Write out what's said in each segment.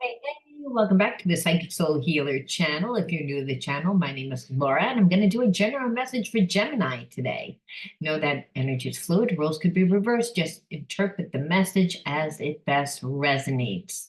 Hey, welcome back to the Psychic Soul Healer channel. If you're new to the channel, my name is Laura, and I'm going to do a general message for Gemini today. Know that energy is fluid, roles could be reversed. Just interpret the message as it best resonates.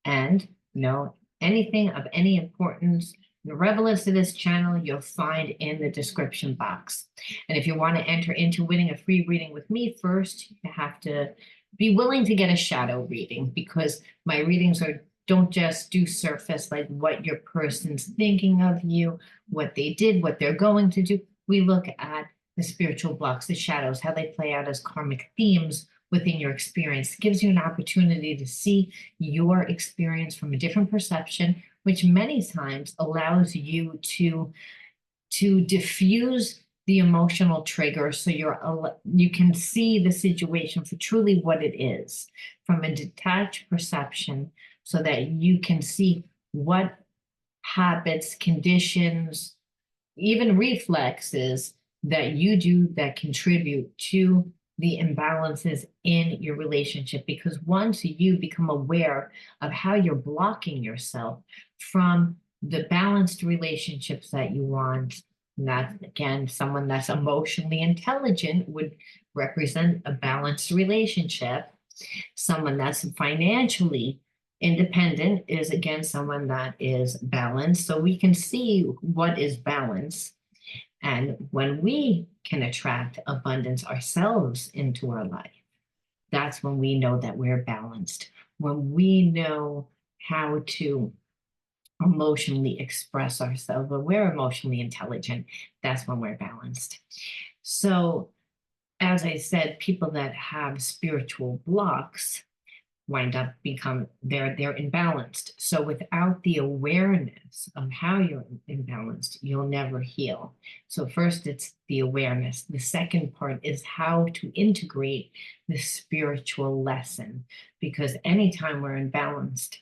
And know anything of any importance relevant to this channel, you'll find in the description box. And if you want to enter into winning a free reading with me, first you have to be willing to get a shadow reading, because my readings don't just do surface, like what your person's thinking of you, what they did, what they're going to do. We look at the spiritual blocks, the shadows, how they play out as karmic themes within your experience. It gives you an opportunity to see your experience from a different perception, which many times allows you to diffuse the emotional trigger, so you can see the situation for truly what it is from a detached perception, so that you can see what habits, conditions, even reflexes that you do that contribute to the imbalances in your relationship. Because once you become aware of how you're blocking yourself from the balanced relationships that you want, and that again, someone that's emotionally intelligent would represent a balanced relationship. Someone that's financially independent is again someone that is balanced. So we can see what is balance. And when we can attract abundance ourselves into our life, that's when we know that we're balanced. When we know how to emotionally express ourselves, when we're emotionally intelligent, that's when we're balanced. So, as I said, people that have spiritual blocks wind up they're imbalanced. So without the awareness of how you're imbalanced, you'll never heal. So first it's the awareness. The second part is how to integrate the spiritual lesson, because anytime we're imbalanced,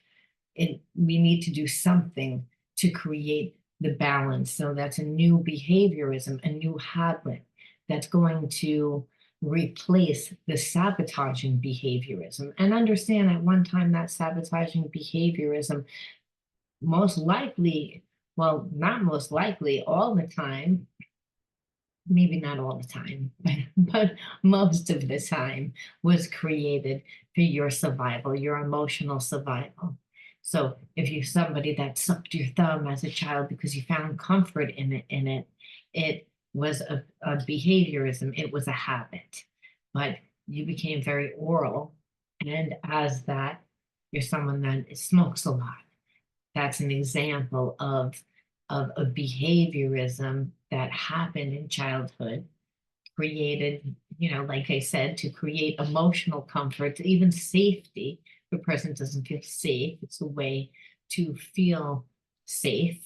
we need to do something to create the balance. So that's a new behaviorism, a new habit that's going to replace the sabotaging behaviorism. And understand at one time that sabotaging behaviorism, most likely, well, not most likely, all the time, maybe not all the time, but most of the time, was created for your survival, your emotional survival. So if you're somebody that sucked your thumb as a child because you found comfort it was a behaviorism, it was a habit. But you became very oral, and as that, you're someone that smokes a lot. That's an example of a behaviorism that happened in childhood, created, like I said, to create emotional comfort, even safety. If a person doesn't feel safe, it's a way to feel safe.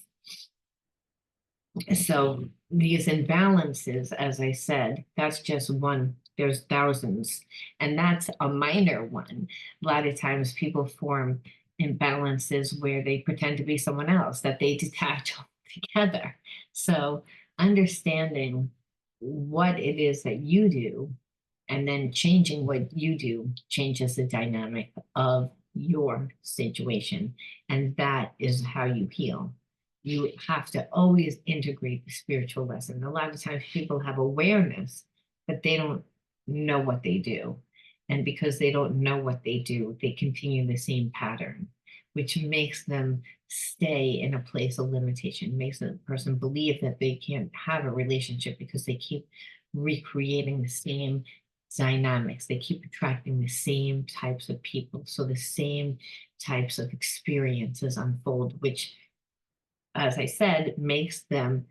So these imbalances, as I said, that's just one. There's thousands, and that's a minor one. A lot of times people form imbalances where they pretend to be someone else, that they detach altogether. So understanding what it is that you do, and then changing what you do changes the dynamic of your situation. And that is how you heal. You have to always integrate the spiritual lesson. A lot of times people have awareness, but they don't know what they do. And because they don't know what they do, they continue the same pattern, which makes them stay in a place of limitation, makes the person believe that they can't have a relationship because they keep recreating the same dynamics. They keep attracting the same types of people. So the same types of experiences unfold, which, as I said, makes them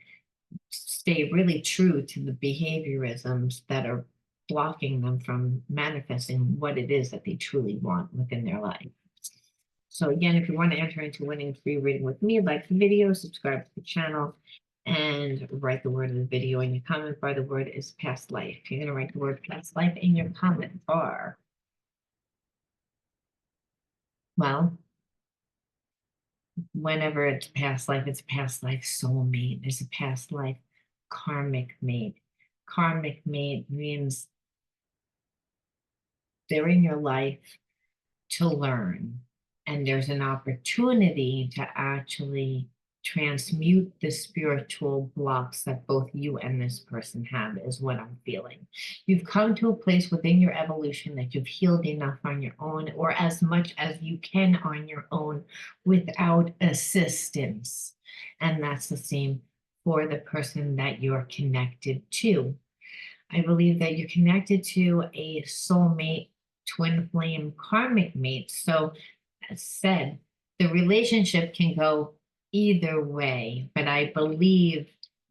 stay really true to the behaviorisms that are blocking them from manifesting what it is that they truly want within their life. So again, if you want to enter into winning free reading with me, like the video, subscribe to the channel, and write the word of the video in your comment bar. The word is past life. You're going to write the word past life in your comment bar. Well, whenever it's a past life soulmate. There's a past life karmic mate. Karmic mate means they're in your life to learn And there's an opportunity to actually transmute the spiritual blocks that both you and this person have, is what I'm feeling. You've come to a place within your evolution that you've healed enough on your own, or as much as you can on your own without assistance. And that's the same for the person that you're connected to. I believe that you're connected to a soulmate, twin flame, karmic mate. So, as said, the relationship can go either way, but I believe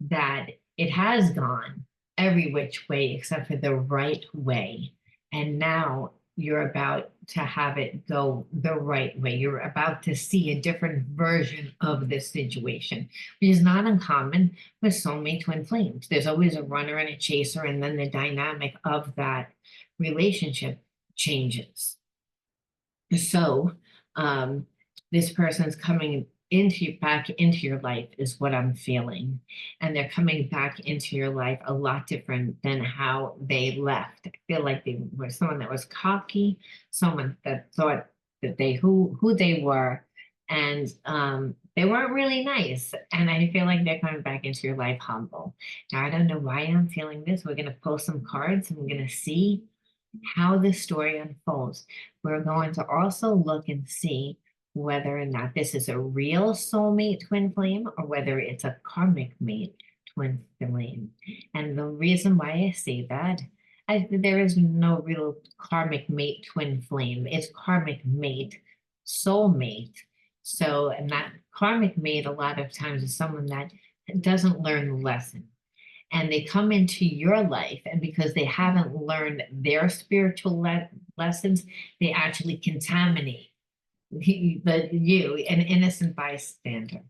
that it has gone every which way except for the right way. And now you're about to have it go the right way. You're about to see a different version of this situation, which is not uncommon with soulmate twin flames. There's always a runner and a chaser, and then the dynamic of that relationship changes. So, this person's coming back into your life is what I'm feeling. And they're coming back into your life a lot different than how they left. I feel like they were someone that was cocky, someone that thought that they who they were, and they weren't really nice. And I feel like they're coming back into your life humble. Now, I don't know why I'm feeling this. We're gonna pull some cards and we're gonna see how this story unfolds. We're going to also look and see whether or not this is a real soulmate twin flame or whether it's a karmic mate twin flame. And the reason why I say that, there is no real karmic mate twin flame. It's karmic mate, soulmate. So, and that karmic mate a lot of times is someone that doesn't learn the lesson, and they come into your life, and because they haven't learned their spiritual lessons, they actually contaminate you, an innocent bystander.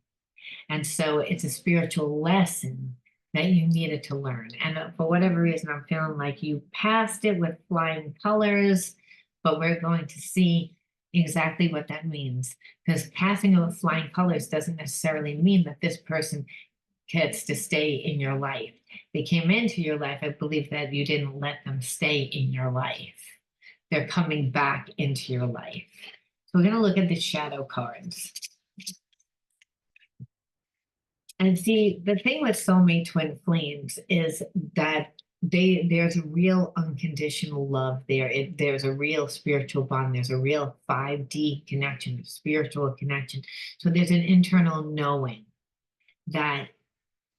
And so it's a spiritual lesson that you needed to learn. And for whatever reason, I'm feeling like you passed it with flying colors, but we're going to see exactly what that means. Because passing it with flying colors doesn't necessarily mean that this person gets to stay in your life. They came into your life. I believe that you didn't let them stay in your life. They're coming back into your life. So we're going to look at the shadow cards. And see, the thing with soulmate twin flames is that there's a real unconditional love there. There's a real spiritual bond. There's a real 5D connection, spiritual connection. So there's an internal knowing that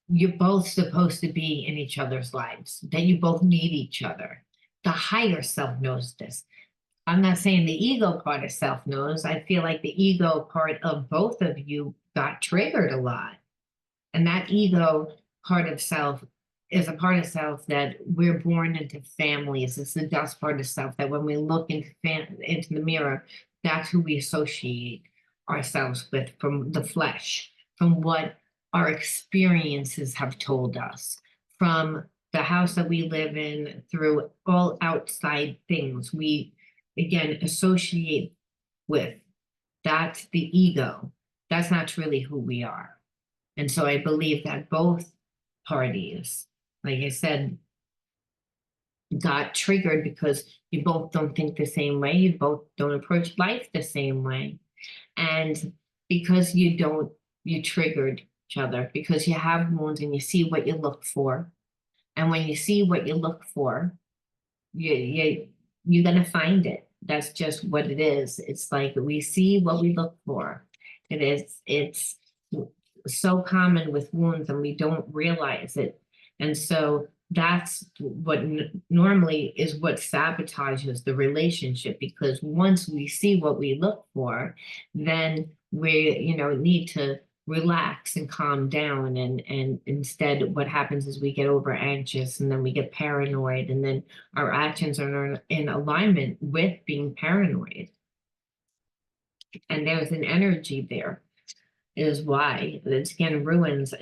you're both supposed to be in each other's lives, that you both need each other. The higher self knows this. I'm not saying the ego part of self knows. I feel like the ego part of both of you got triggered a lot. And that ego part of self is a part of self that we're born into families. It's the dust part of self that when we look into the mirror, that's who we associate ourselves with, from the flesh, from what our experiences have told us, from the house that we live in, through all outside things we, again, associate with. That's the ego. That's not truly who we are. And so I believe that both parties, like I said, got triggered because you both don't think the same way. You both don't approach life the same way. And because you triggered each other because you have wounds and you see what you look for. And when you see what you look for, you're gonna find it. That's just what it is. It's like we see what we look for. It's so common with wounds and we don't realize it. And so that's what normally is what sabotages the relationship, because once we see what we look for, then we, need to relax and calm down. And instead, what happens is we get over anxious and then we get paranoid, and then our actions are in alignment with being paranoid. And there's an energy there, is why it's again ruins.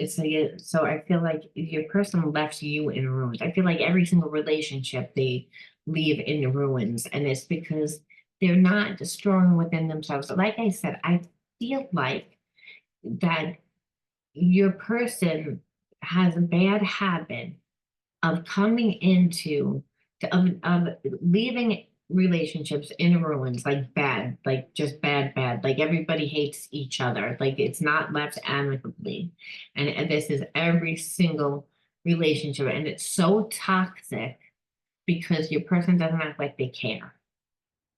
So I feel like your person left you in ruins. I feel like every single relationship they leave in ruins, and it's because they're not strong within themselves. Like I said, I feel like that your person has a bad habit of coming into of leaving relationships in ruins, like bad, like just bad, bad. Like everybody hates each other. Like it's not left amicably. And this is every single relationship. And it's so toxic because your person doesn't act like they care.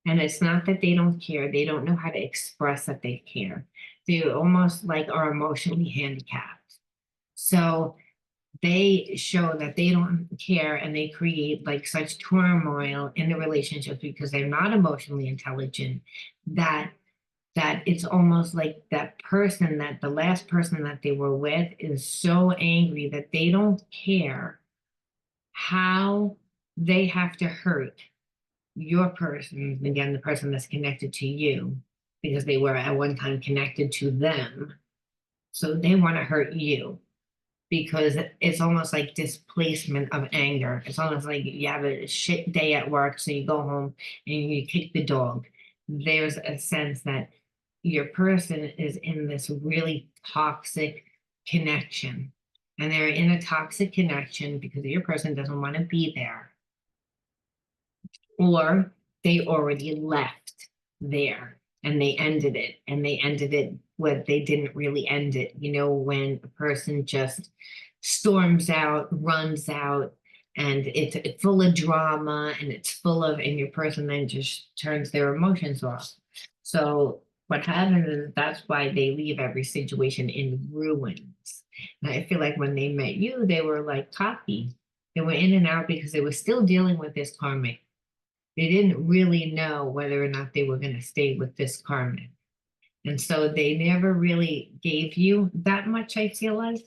And it's not that they don't care, they don't know how to express that they care. They almost like are emotionally handicapped. So they show that they don't care and they create like such turmoil in the relationships because they're not emotionally intelligent that it's almost like that person, that the last person that they were with is so angry that they don't care how they have to hurt your person, again, the person that's connected to you, because they were at one time connected to them. So they want to hurt you because it's almost like displacement of anger. It's almost like you have a shit day at work, so you go home and you kick the dog. There's a sense that your person is in this really toxic connection. And they're in a toxic connection because your person doesn't want to be there, or they already left there and they ended it, and they ended it what they didn't really end it. You know, when a person just storms out, runs out, and it's full of drama and it's full of, and your person then just turns their emotions off. So what happens is that's why they leave every situation in ruins. And I feel like when they met you, they were like cocky. They were in and out because they were still dealing with this karmic. They didn't really know whether or not they were going to stay with this karmic. And so they never really gave you that much, I feel like.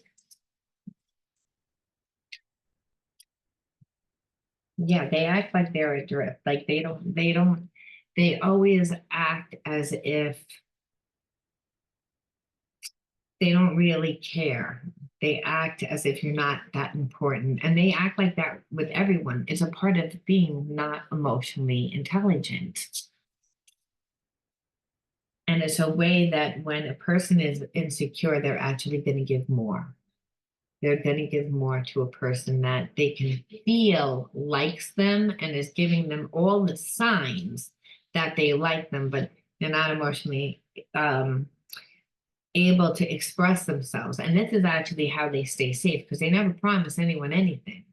Yeah, they act like they're adrift. Like they always act as if they don't really care. They act as if you're not that important. And they act like that with everyone. It's a part of being not emotionally intelligent. And it's a way that when a person is insecure, they're actually going to give more. They're going to give more to a person that they can feel likes them and is giving them all the signs that they like them, but they're not emotionally able to express themselves. And this is actually how they stay safe because they never promise anyone anything.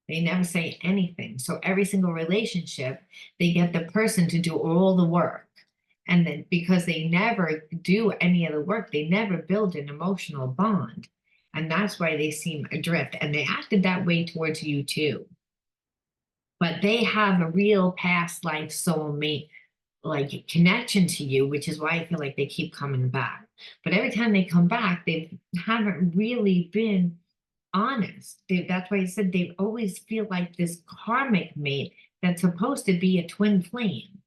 They never say anything. So every single relationship, they get the person to do all the work. And then because they never do any of the work, they never build an emotional bond. And that's why they seem adrift. And they acted that way towards you too. But they have a real past life soulmate like connection to you, which is why I feel like they keep coming back. But every time they come back, they haven't really been honest. That's why I said they always feel like this karmic mate that's supposed to be a twin flame.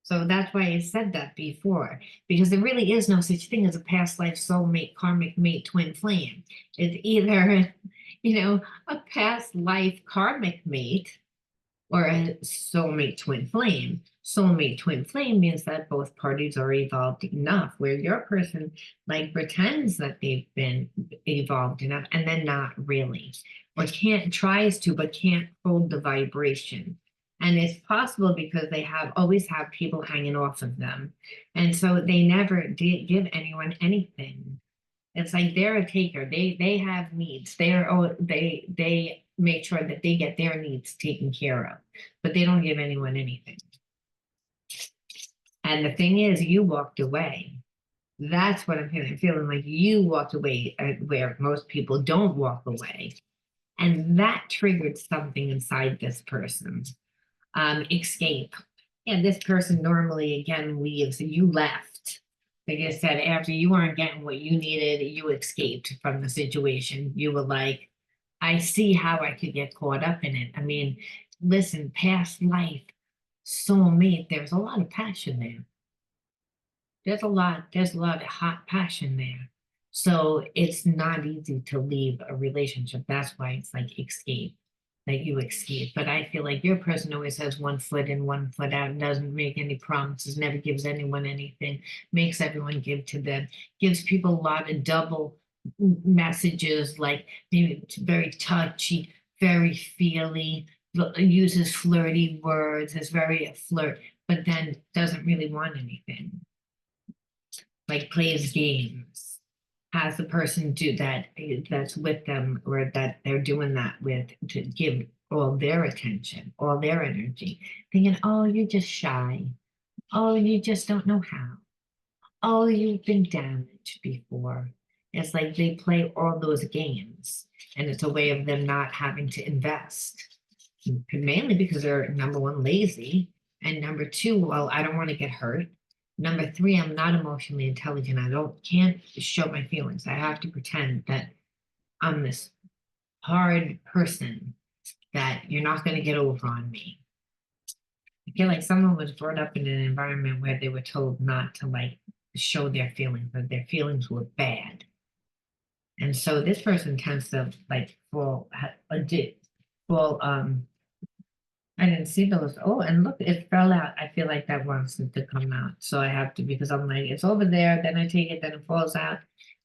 So that's why I said that before, because there really is no such thing as a past life soulmate, karmic mate, twin flame. It's either, a past life karmic mate or a soulmate twin flame. Soulmate twin flame means that both parties are evolved enough, where your person like pretends that they've been evolved enough and then not really, or can't tries to but can't hold the vibration. And it's possible because they have always have people hanging off of them, and so they never did give anyone anything. It's like they're a taker. They have needs. They make sure that they get their needs taken care of, but they don't give anyone anything. And the thing is, you walked away. That's what I'm feeling like you walked away, where most people don't walk away. And that triggered something inside this person. Escape. And this person normally again leaves. You left. Like I said, after you weren't getting what you needed, you escaped from the situation. You were like, I see how I could get caught up in it. I mean, listen, past life, soulmate, there's a lot of passion there. There's a lot of hot passion there. So it's not easy to leave a relationship. That's why it's like escape, like you escape. But I feel like your person always has one foot in, one foot out, and doesn't make any promises, never gives anyone anything, makes everyone give to them, gives people a lot of double messages, like maybe it's very touchy, very feely, uses flirty words, is very a flirt, but then doesn't really want anything. Like plays games, has the person do that that's with them or that they're doing that with to give all their attention, all their energy, thinking, oh, you're just shy. Oh, you just don't know how. Oh, you've been damaged before. It's like they play all those games, and it's a way of them not having to invest. Mainly because they're number one, lazy, and number two, well, I don't want to get hurt. Number three, I'm not emotionally intelligent. I can't show my feelings. I have to pretend that I'm this hard person that you're not going to get over on me. I feel like someone was brought up in an environment where they were told not to like show their feelings, that their feelings were bad. And so this person tends to like fall I didn't see those. Oh, and look, it fell out. I feel like that wants it to come out. So I have to, because I'm like, it's over there. Then I take it, then it falls out.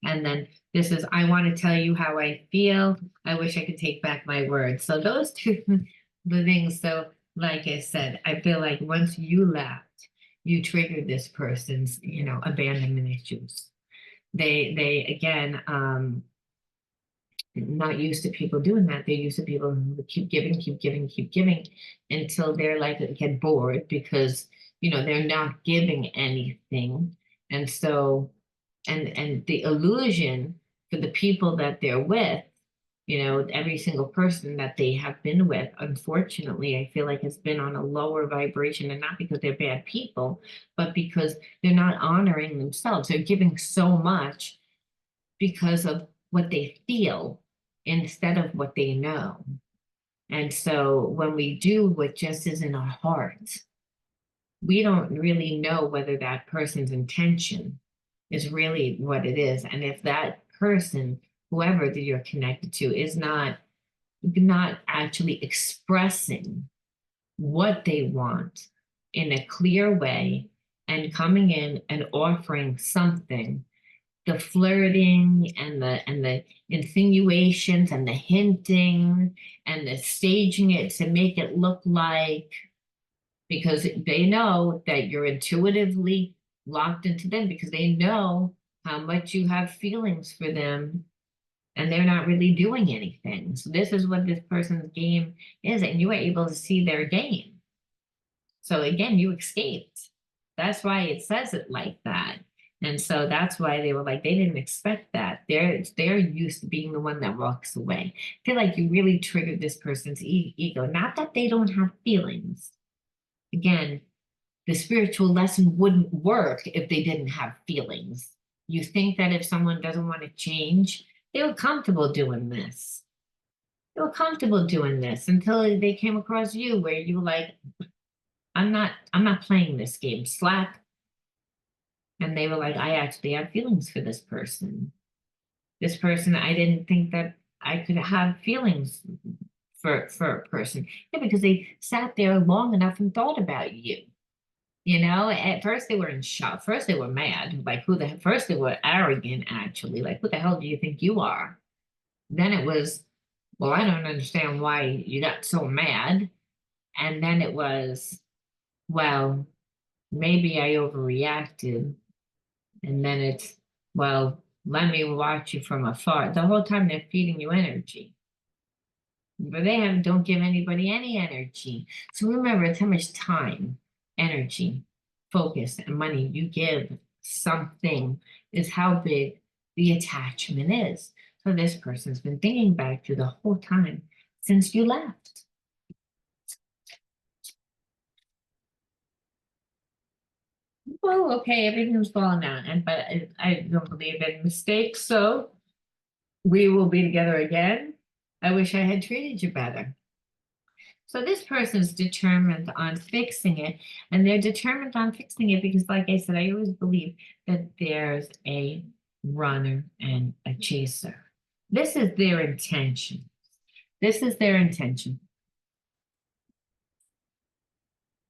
And then this is, I want to tell you how I feel. I wish I could take back my words. So those two, the things. So like I said, I feel like once you left, you triggered this person's, abandonment issues. They again, not used to people doing that. They're used to people who keep giving, keep giving, keep giving until they're like get bored because they're not giving anything. And so and the illusion for the people that they're with, every single person that they have been with, unfortunately, I feel like has been on a lower vibration, and not because they're bad people, but because they're not honoring themselves. They're giving so much because of what they feel instead of what they know. And so when we do what just is in our hearts, we don't really know whether that person's intention is really what it is. And if that person, whoever that you're connected to, is not actually expressing what they want in a clear way and coming in and offering something, the flirting and the insinuations and the hinting and the staging it to make it look like, because they know that you're intuitively locked into them, because they know how much you have feelings for them, and they're not really doing anything. So this is what this person's game is, and you were able to see their game. So again, you escaped. That's why it says it like that. And so that's why they were like, they didn't expect that. They're used to being the one that walks away. I feel like you really triggered this person's ego. Not that they don't have feelings. Again, the spiritual lesson wouldn't work if they didn't have feelings. You think that if someone doesn't want to change, they were comfortable doing this. They were comfortable doing this until they came across you where you were like, I'm not playing this game. Slap. And they were like, I actually have feelings for this person. This person, I didn't think that I could have feelings for a person. Yeah, because they sat there long enough and thought about you. At first they were in shock. First they were mad. Like first they were arrogant, actually. Like, who the hell do you think you are? Then it was, well, I don't understand why you got so mad. And then it was, well, maybe I overreacted. And then it's, well, let me watch you from afar. The whole time they're feeding you energy. But don't give anybody any energy. So remember, it's how much time, energy, focus, and money you give something is how big the attachment is. So this person's been thinking back to the whole time since you left. Well, okay, everything's falling out, but I don't believe in mistakes, so we will be together again. I wish I had treated you better. So this person's determined on fixing it, and they're determined on fixing it because, like I said, I always believe that there's a runner and a chaser. This is their intention. This is their intention.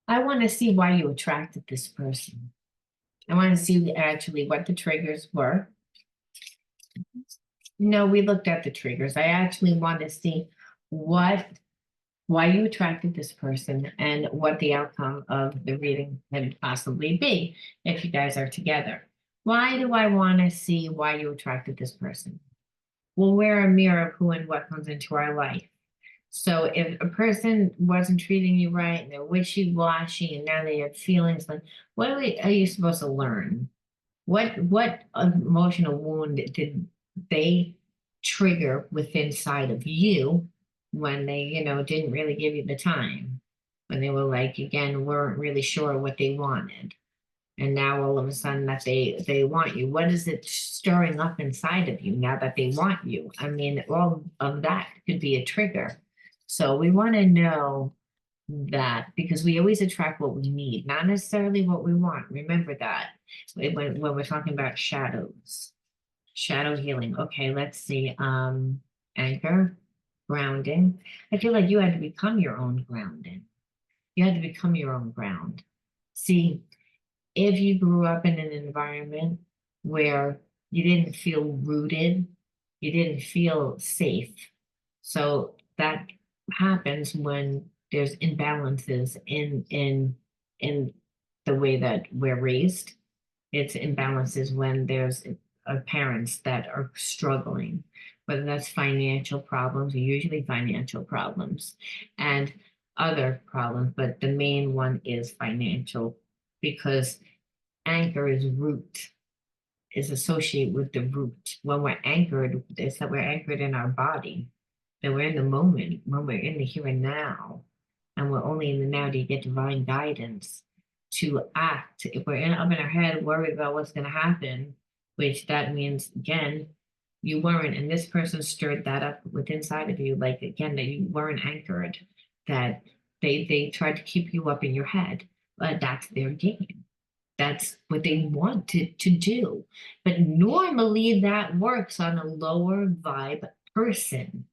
I want to see why you attracted this person. I want to see actually what the triggers were. No, we looked at the triggers. I actually want to see what why you attracted this person, and what the outcome of the reading can possibly be if you guys are together. Why do I want to see why you attracted this person? Well, we're a mirror of who and what comes into our life. So if a person wasn't treating you right and they're wishy-washy and now they have feelings, like what are you supposed to learn? What emotional wound did they trigger within side of you when they, didn't really give you the time? When they were like, again, weren't really sure what they wanted. And now all of a sudden that they want you. What is it stirring up inside of you now that they want you? I mean, all of that could be a trigger. So we want to know that, because we always attract what we need, not necessarily what we want. Remember that when we're talking about shadow healing. Okay, let's see. Anchor, grounding. I feel like you had to become your own grounding. You had to become your own ground. See, if you grew up in an environment where you didn't feel rooted, you didn't feel safe. So that happens when there's imbalances in the way that we're raised. It's imbalances when there's parents that are struggling, whether that's financial problems, usually financial problems, and other problems, but the main one is financial, because anchor is root, is associated with the root. When we're anchored, it's that we're anchored in our body, that we're in the moment, when we're in the here and now, and we're only in the now do you get divine guidance to act. If we're up in our head, worried about what's going to happen, which that means, again, you weren't, and this person stirred that up within inside of you, like, again, that you weren't anchored, that they tried to keep you up in your head, but that's their game. That's what they want to do. But normally that works on a lower vibe person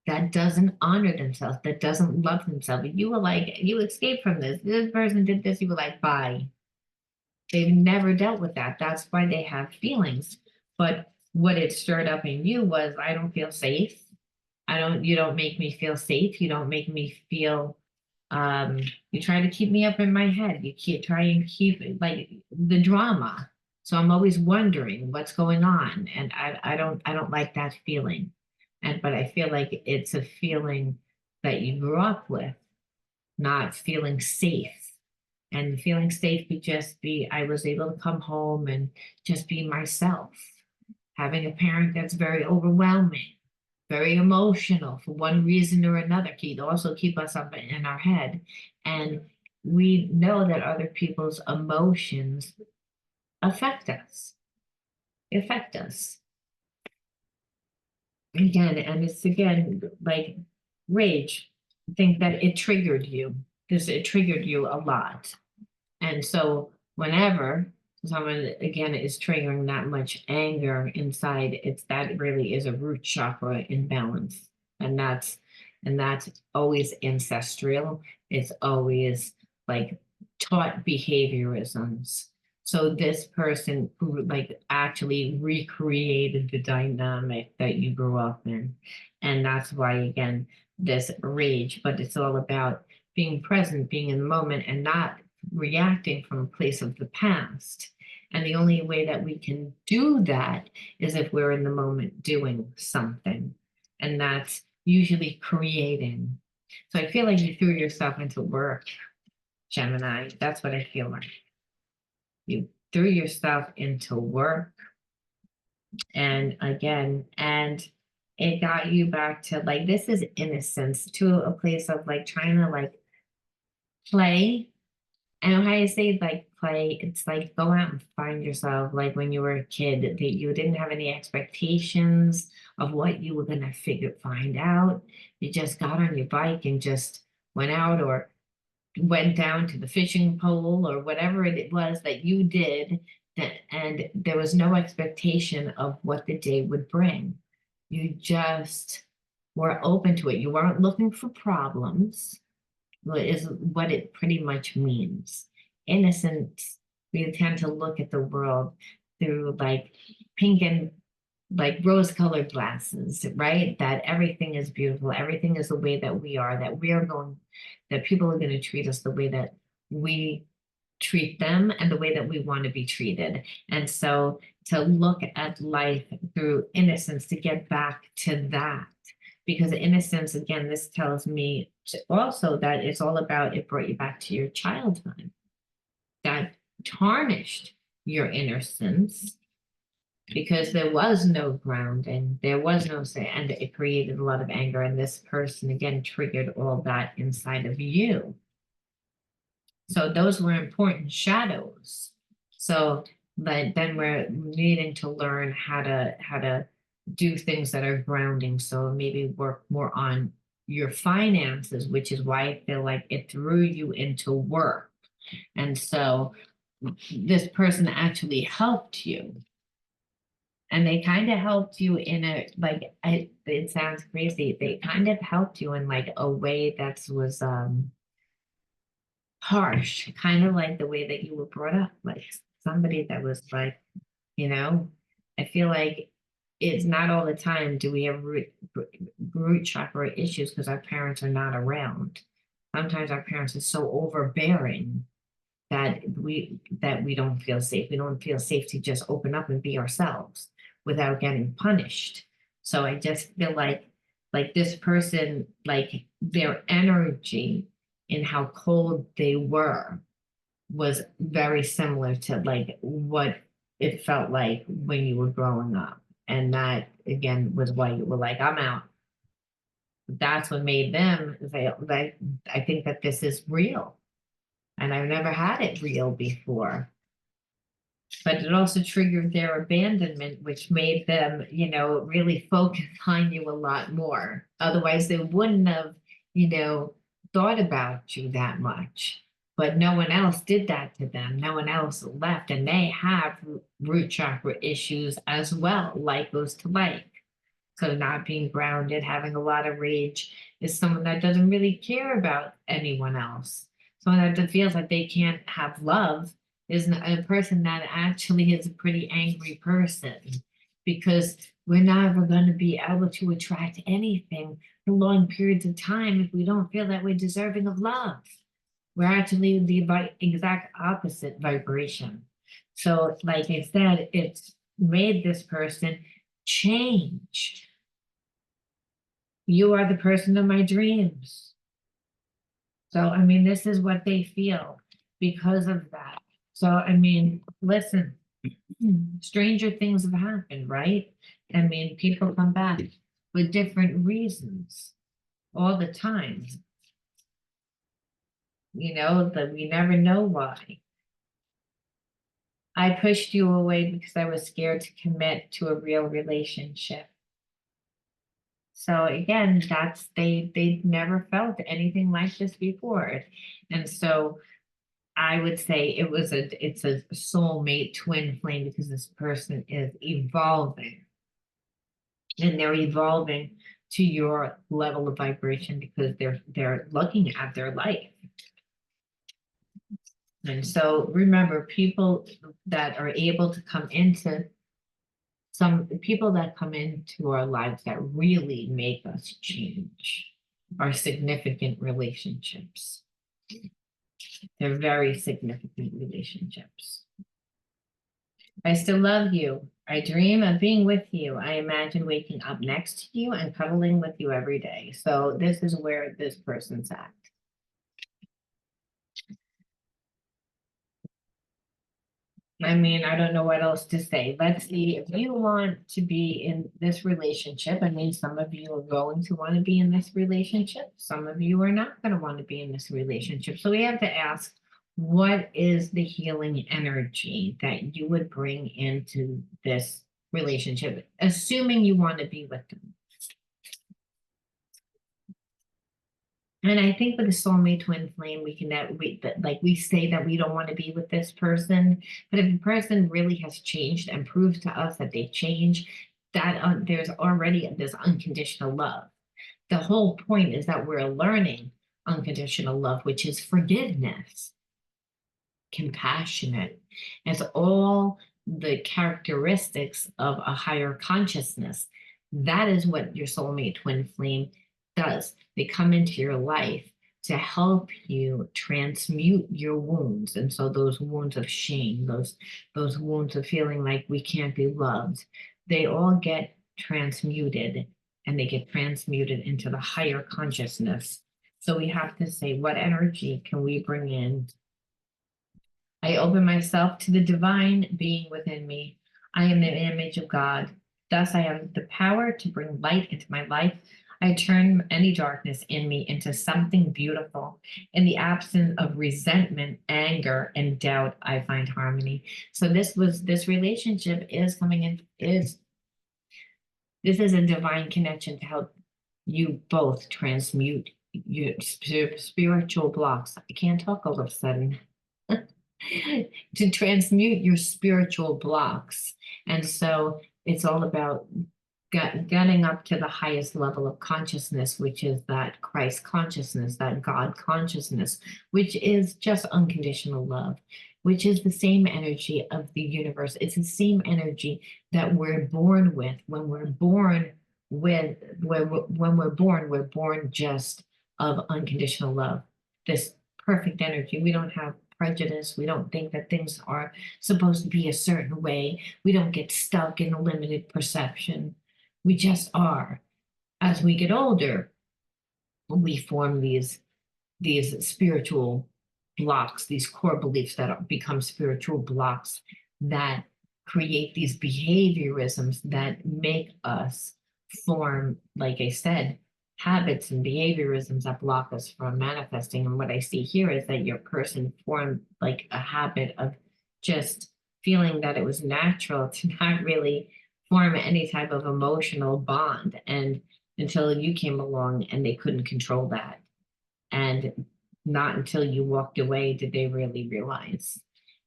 that doesn't honor themselves, that doesn't love themselves. You were like, you escaped from this person did this, you were like, bye. They've never dealt with that. That's why they have feelings. But what it stirred up in you was, I don't feel safe. You don't make me feel safe. You don't make me feel, um, you try to keep me up in my head. You keep try and keep like the drama. So I'm always wondering what's going on. And I don't like that feeling. But I feel like it's a feeling that you grew up with, not feeling safe. And feeling safe could just be, I was able to come home and just be myself. Having a parent that's very overwhelming, very emotional for one reason or another, can also keep us up in our head. And we know that other people's emotions affect us, affect us. Again, and it's again like rage. Think that it triggered you. It triggered you a lot. And so whenever someone again is triggering that much anger inside, it's that really is a root chakra imbalance. And that's always ancestral. It's always like taught behaviorisms. So this person who like actually recreated the dynamic that you grew up in. And that's why again, this rage, but it's all about being present, being in the moment, and not reacting from a place of the past. And the only way that we can do that is if we're in the moment doing something. And that's usually creating. So I feel like you threw yourself into work, Gemini. That's what I feel like. You threw yourself into work. And again, and it got you back to like, this is innocence, to a place of like trying to like play. And how you say like play, it's like go out and find yourself. Like when you were a kid, that you didn't have any expectations of what you were gonna find out. You just got on your bike and just went out, or went down to the fishing pole, or whatever it was that you did. That, and there was no expectation of what the day would bring. You just were open to it. You weren't looking for problems, is what it pretty much means. Innocence, we tend to look at the world through like pink and like rose-colored glasses, right? That everything is beautiful, everything is the way that we are, that people are going to treat us the way that we treat them and the way that we want to be treated. And so to look at life through innocence, to get back to that, because innocence, again, this tells me also that it's all about, it brought you back to your childhood, that tarnished your innocence because there was no grounding, there was no say, and it created a lot of anger. And this person again triggered all that inside of you. So those were important shadows. So, but then we're needing to learn how to do things that are grounding. So maybe work more on your finances, which is why I feel like it threw you into work. And so this person actually helped you. And they kind of helped you in a, like, it sounds crazy. They kind of helped you in like a way that was harsh, kind of like the way that you were brought up, like somebody that was like, you know, I feel like it's not all the time do we have root chakra issues because our parents are not around. Sometimes our parents are so overbearing that we don't feel safe. We don't feel safe to just open up and be ourselves without getting punished. So I just feel like this person, like their energy and how cold they were was very similar to like what it felt like when you were growing up. And that again was why you were like, I'm out. That's what made them say, like, I think that this is real. And I've never had it real before. But it also triggered their abandonment, which made them, really focus on you a lot more. Otherwise, they wouldn't have, thought about you that much. But no one else did that to them. No one else left. And they have root chakra issues as well. Like goes to like. So not being grounded, having a lot of rage is someone that doesn't really care about anyone else. Someone that feels that they can't have love is a person that actually is a pretty angry person because we're never going to be able to attract anything for long periods of time if we don't feel that we're deserving of love. We're actually the exact opposite vibration. So, like I said, it's made this person change. You are the person of my dreams. So, I mean, this is what they feel because of that. So, I mean, listen, stranger things have happened, right? I mean, people come back with different reasons all the time. That we never know why. I pushed you away because I was scared to commit to a real relationship. So again, they never felt anything like this before. And so I would say it's a soulmate twin flame because this person is evolving. And they're evolving to your level of vibration because they're looking at their life. And so remember, people that are able to come into some people that come into our lives that really make us change are significant relationships. They're very significant relationships. I still love you. I dream of being with you. I imagine waking up next to you and cuddling with you every day. So this is where this person's at. I mean, I don't know what else to say. Let's see, if you want to be in this relationship, I mean, some of you are going to want to be in this relationship. Some of you are not going to want to be in this relationship. So we have to ask, what is the healing energy that you would bring into this relationship, assuming you want to be with them? And I think with a soulmate twin flame, we can we say that we don't want to be with this person, but if a person really has changed and proved to us that they change, that there's already this unconditional love. The whole point is that we're learning unconditional love, which is forgiveness, compassionate. It's all the characteristics of a higher consciousness. That is what your soulmate twin flame does. They come into your life to help you transmute your wounds. And so those wounds of shame, those wounds of feeling like we can't be loved, they all get transmuted, and they get transmuted into the higher consciousness. So we have to say, what energy can we bring in? I open myself to the divine being within me. I am the image of God. Thus, I have the power to bring light into my life. I turn any darkness in me into something beautiful. In the absence of resentment, anger, and doubt, I find harmony. So this relationship is coming in, this is a divine connection to help you both transmute your spiritual blocks. I can't talk all of a sudden. To transmute your spiritual blocks. And so it's all about getting up to the highest level of consciousness, which is that Christ consciousness, that God consciousness, which is just unconditional love, which is the same energy of the universe. It's the same energy that we're born with. When we're born we're born just of unconditional love, this perfect energy. We don't have prejudice. We don't think that things are supposed to be a certain way. We don't get stuck in a limited perception. We just are. As we get older, we form these spiritual blocks, these core beliefs that become spiritual blocks that create these behaviorisms that make us form, like I said, habits and behaviorisms that block us from manifesting. And what I see here is that your person formed like a habit of just feeling that it was natural to not really form any type of emotional bond. And until you came along and they couldn't control that. And not until you walked away did they really realize.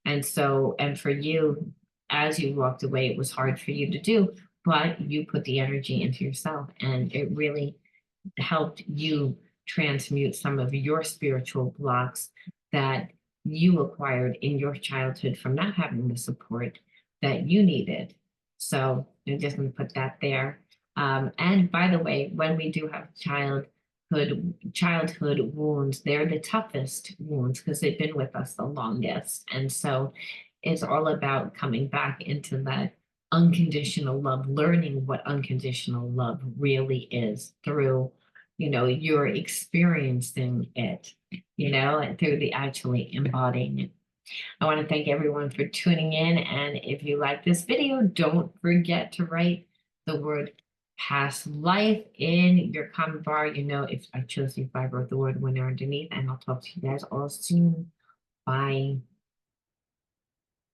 And so, and for you, as you walked away, it was hard for you to do, but you put the energy into yourself, and it really helped you transmute some of your spiritual blocks that you acquired in your childhood from not having the support that you needed. So I'm just going to put that there. And by the way, when we do have childhood wounds, they're the toughest wounds because they've been with us the longest. And so it's all about coming back into that unconditional love, learning what unconditional love really is through, you're experiencing it, and through the actually embodying it. I want to thank everyone for tuning in. And if you like this video, don't forget to write the word past life in your comment bar. If I chose you, if I wrote the word winner underneath, and I'll talk to you guys all soon. Bye.